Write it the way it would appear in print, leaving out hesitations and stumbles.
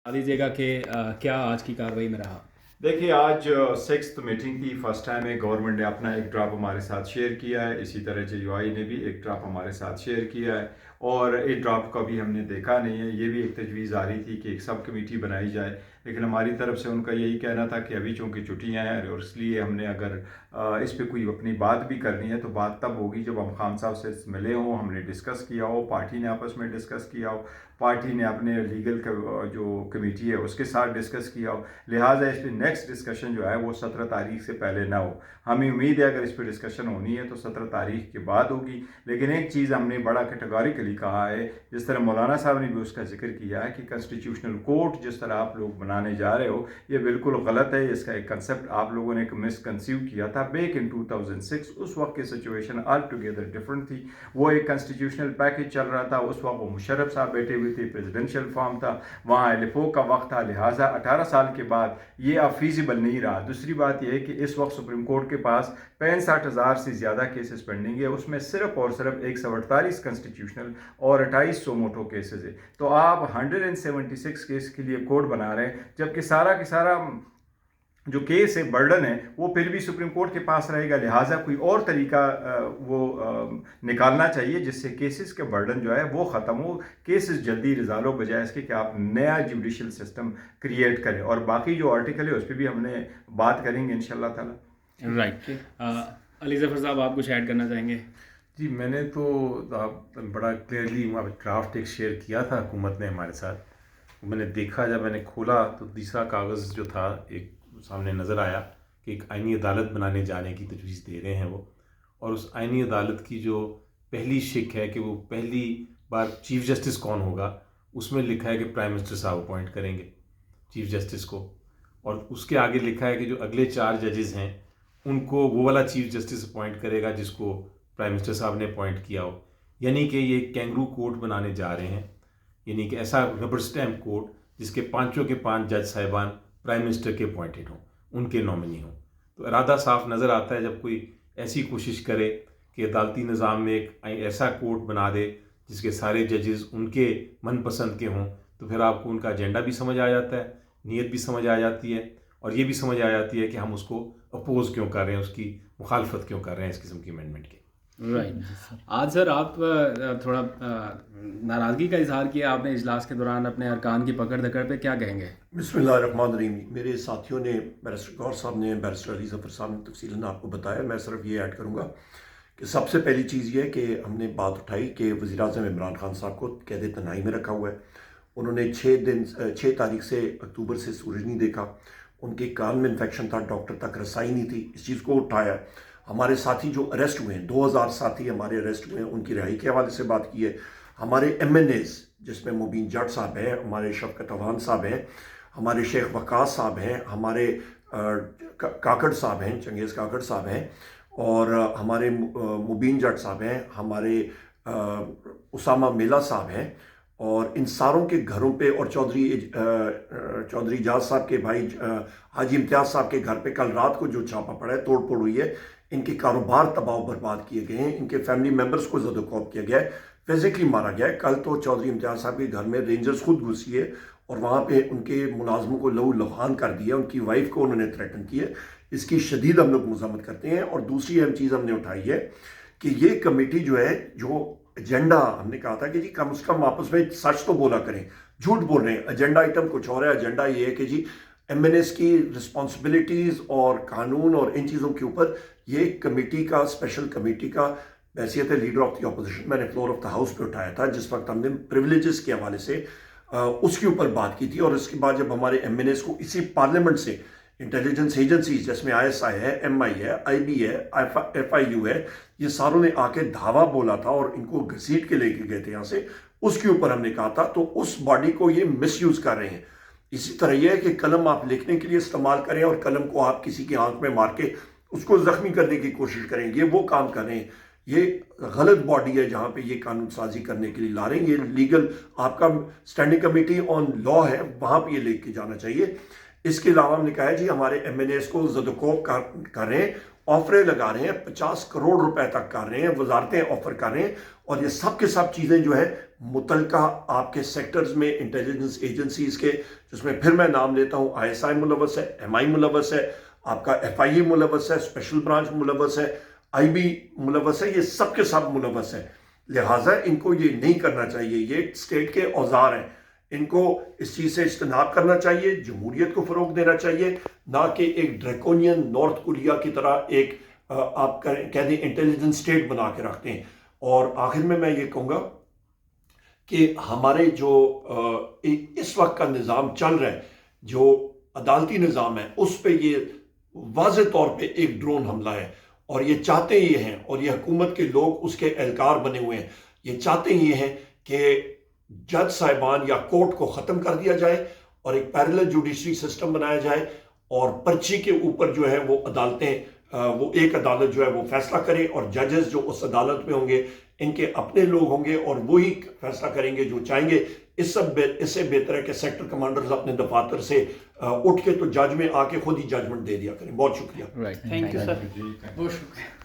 बता दीजिएगा कि क्या आज की कार्रवाई में रहा। देखिए, आज सिक्स्थ मीटिंग थी। फर्स्ट टाइम है गवर्नमेंट ने अपना एक ड्राफ्ट हमारे साथ शेयर किया है। इसी तरह JUI ने भी एक ड्राफ्ट हमारे साथ शेयर किया है और इस ड्राफ्ट का भी हमने देखा नहीं है। ये भी एक तजवीज़ आ रही थी कि एक सब कमेटी बनाई जाए, लेकिन हमारी तरफ से उनका यही कहना था कि अभी चूँकि छुट्टियाँ हैं और इसलिए हमने अगर इस पे कोई अपनी बात भी करनी है तो बात तब होगी जब हम खान साहब से मिले हों, हमने डिस्कस किया हो, पार्टी ने आपस में डिस्कस किया हो, पार्टी ने अपने लीगल जो कमेटी है उसके साथ डिस्कस किया हो। लिहाजा इस पर नेक्स्ट डिस्कशन जो है वो 17 तारीख से पहले ना हो। हमें उम्मीद है अगर इस पर डिस्कशन होनी है तो 17 तारीख के बाद होगी। लेकिन एक चीज़ हमने बड़ा कैटेगोरिकली कहा है, जिस तरह मौलाना साहब ने भी उसका जिक्र किया है कि कॉन्स्टिट्यूशनल कोर्ट जिस तरह आप लोग बनाने जा रहे हो ये बिल्कुल गलत है। इसका एक कंसेप्ट आप लोगों ने एक मिसकंसीव किया था बैक इन 2006। उस वक्त की सिचुएशन ऑल टुगेदर डिफरेंट थी। वो एक कॉन्स्टिट्यूशनल पैकेज चल रहा था। उस वक्त वो मुशर्रफ साहब बैठे हुए थे, प्रेसिडेंशियल फॉर्म था, वहाँ एलिफो का वक्त था। लिहाजा 18 साल के बाद ये अब फीजिबल नहीं रहा। दूसरी बात यह है कि इस वक्त सुप्रीम कोर्ट के पास 65,000 से ज़्यादा केसेस पेंडिंग है। उसमें सिर्फ और सिर्फ 148 कॉन्स्टिट्यूशनल और 2800 मोटो केसेस है। तो आप 176 केस के लिए कोड बना रहे हैं, जबकि सारा के सारा जो केस है, बर्डन है, वो फिर भी सुप्रीम कोर्ट के पास रहेगा। लिहाजा कोई और तरीका निकालना चाहिए जिससे केसेस के बर्डन जो है वो ख़त्म हो, केसेस जल्दी रिजॉल्व हो, बजाय इसके कि आप नया जुडिशल सिस्टम क्रिएट करें। और बाकी जो आर्टिकल है उस पर भी हमने बात करेंगे इंशाल्लाह ताला। राइट। अली ज़फ़र साहब, आप कुछ ऐड करना चाहेंगे? जी, मैंने तो बड़ा क्लियरली ड्राफ्ट एक शेयर किया था हुकूमत ने हमारे साथ। मैंने देखा, जब मैंने खोला तो तीसरा कागज़ जो था एक सामने नज़र आया कि एक आइनी अदालत बनाने जाने की तजवीज़ दे रहे हैं वो। और उस आइनी अदालत की जो पहली शिक है कि वो पहली बार चीफ़ जस्टिस कौन होगा, उसमें लिखा है कि प्राइम मिनिस्टर साहब अपॉइंट करेंगे चीफ़ जस्टिस को। और उसके आगे लिखा है कि जो अगले 4 जजेस हैं उनको वो वाला चीफ़ जस्टिस अपॉइंट करेगा जिसको प्राइम मिनिस्टर साहब ने अपॉइंट किया हो। यानी कि ये कैंगरू कोर्ट बनाने जा रहे हैं, यानी कि ऐसा रबर स्टैम्प कोर्ट जिसके पांचों के 5 जज साहिबान प्राइम मिनिस्टर के अपॉइंटेड हों, उनके नॉमिनी हों। तो इरादा साफ नज़र आता है जब कोई ऐसी कोशिश करे कि अदालती निज़ाम में एक ऐसा कोर्ट बना दे जिसके सारे जजेस उनके मनपसंद के हों, तो फिर आपको उनका एजेंडा भी समझ आ जाता है, नीयत भी समझ आ जाती है, और ये भी समझ आ जाती है कि हम उसको अपोज क्यों कर रहे हैं, उसकी मुखालफत क्यों कर रहे हैं इस किस्म की अमेंडमेंट की। राइट। आज सर आप थोड़ा नाराज़गी का इजहार किया आपने इजलास के दौरान अपने अरकान की पकड़ दकड़ पे, क्या कहेंगे? बिस्मिल्लाहिर्रहमानिर्रहीम। मेरे साथियों ने, बैरिस्टर गौर साहब ने, बैरिस्टर अली ज़फ़र साहब ने तफसीलन आपको बताया। मैं सिर्फ ये ऐड करूँगा कि सबसे पहली चीज़ ये है कि हमने बात उठाई कि वज़ीर-ए-आज़म इमरान खान साहब को कैद तन्हाई में रखा हुआ है। उन्होंने 6 तारीख से अक्टूबर से सूरज नहीं देखा। उनके कान में इन्फेक्शन था, डॉक्टर तक रसाई नहीं थी। इस चीज़ को उठाया। हमारे साथी जो अरेस्ट हुए हैं, 2000 साथी हमारे अरेस्ट हुए हैं, उनकी रिहाई के हवाले से बात की है। हमारे MNAs जिसमें मुबीन जट साहब हैं, हमारे शफकत अवान साहब हैं, हमारे शेख वकास साहब हैं, हमारे काकड़ साहब हैं, चंगेज़ काकड़ साहब हैं, और हमारे मुबीन जट साहब हैं, हमारे उसामा मेला साहब हैं। और इन सारों के घरों पे, और चौधरी इजाज साहब के भाई हाजी इम्तियाज़ साहब के घर पे कल रात को जो छापा पड़ा है, तोड़ फोड़ हुई है, इनके कारोबार तबाह बर्बाद किए गए हैं, इनके फैमिली मेम्बर्स को ज़द-ओ-ख़ौफ किया गया है, फिज़िकली मारा गया है। कल तो चौधरी इम्तियाज़ साहब के घर में रेंजर्स खुद घुसी है और वहाँ पे उनके मुलाजमों को लहू लुहान कर दिया, उनकी वाइफ को उन्होंने थ्रेटन किया। इसकी शदीद हम लोग मज़म्मत करते हैं। और दूसरी अहम चीज़ हमने उठाई है कि ये कमेटी जो है, जो एजेंडा हमने कहा था कि जी कम से कम आपस में सच तो बोला करें, झूठ बोल रहे हैं। एजेंडा आइटम कुछ और है। एजेंडा ये है कि जी MNAs की रिस्पॉन्सिबिलिटीज़ और कानून और इन चीज़ों के ऊपर ये कमेटी का, स्पेशल कमेटी का हैसियत है लीडर ऑफ द अपोजिशन, मैंने फ्लोर ऑफ द हाउस पे उठाया था जिस वक्त हमने प्रिविलेजेस के हवाले से उसके ऊपर बात की थी। और इसके बाद जब हमारे MNAs को इसी पार्लियामेंट से इंटेलिजेंस एजेंसीज जिसमें ISI है, MI है, IB है, FIU है, ये सारों ने आके धावा बोला था और इनको घसीट के लेके गए थे यहाँ से, उसके ऊपर हमने कहा था। तो उस बॉडी को ये मिसयूज कर रहे हैं। इसी तरह यह है कि कलम आप लिखने के लिए इस्तेमाल करें और कलम को आप किसी की आंख में मार के उसको जख्मी करने की कोशिश करें, ये वो काम कर रहे हैं। ये गलत बॉडी है जहाँ पे ये कानून साजी करने के लिए ला रहे हैं। ये लीगल आपका स्टैंडिंग कमेटी ऑन लॉ है, वहाँ पे ये लेके जाना चाहिए। इसके अलावा हमने कहा है जी हमारे MNAs को ज़द-ओ-ख़ौफ कर रहे हैं, ऑफरें लगा रहे हैं, 50 करोड़ रुपए तक कर रहे हैं, वजारतें ऑफर कर रहे हैं, और ये सब के सब चीज़ें जो है मुतलका आपके सेक्टर्स में इंटेलिजेंस एजेंसीज़ के, जिसमें फिर मैं नाम लेता हूँ ISI मुलवस है, MI मुलवस है, आपका FIE मुलवस है, स्पेशल ब्रांच मुलवस है, IB मुलवस है, ये सब के सब मुलवस है। लिहाजा इनको ये नहीं करना चाहिए, ये स्टेट के औजार हैं, इनको इस चीज़ से इज्तनाब करना चाहिए, जमहूरियत को फ़रोग देना चाहिए, ना कि एक ड्रैकोनियन नॉर्थ कोरिया की तरह एक आप कह दें इंटेलिजेंस स्टेट बना के रखते हैं। और आखिर में मैं ये कहूँगा कि हमारे जो इस वक्त का निज़ाम चल रहा है, जो अदालती निज़ाम है, उस पे ये वाज़े तौर पे एक ड्रोन हमला है, और ये चाहते ये हैं, और ये हुकूमत के लोग उसके एहलकार बने हुए हैं, ये चाहते ये हैं कि जज साहिबान या कोर्ट को ख़त्म कर दिया जाए और एक पैरेलल जुडिशरी सिस्टम बनाया जाए, और पर्ची के ऊपर जो है वो अदालतें, वो एक अदालत जो है वो फैसला करे, और जजेस जो उस अदालत में होंगे इनके अपने लोग होंगे और वही फैसला करेंगे जो चाहेंगे। इससे बेहतर है कि सेक्टर कमांडर्स अपने दफातर से उठ के तो जज में आके खुद ही जजमेंट दे दिया करें। बहुत शुक्रिया। Right, thank you sir. जी, thank you. बहुत शुक्रिया।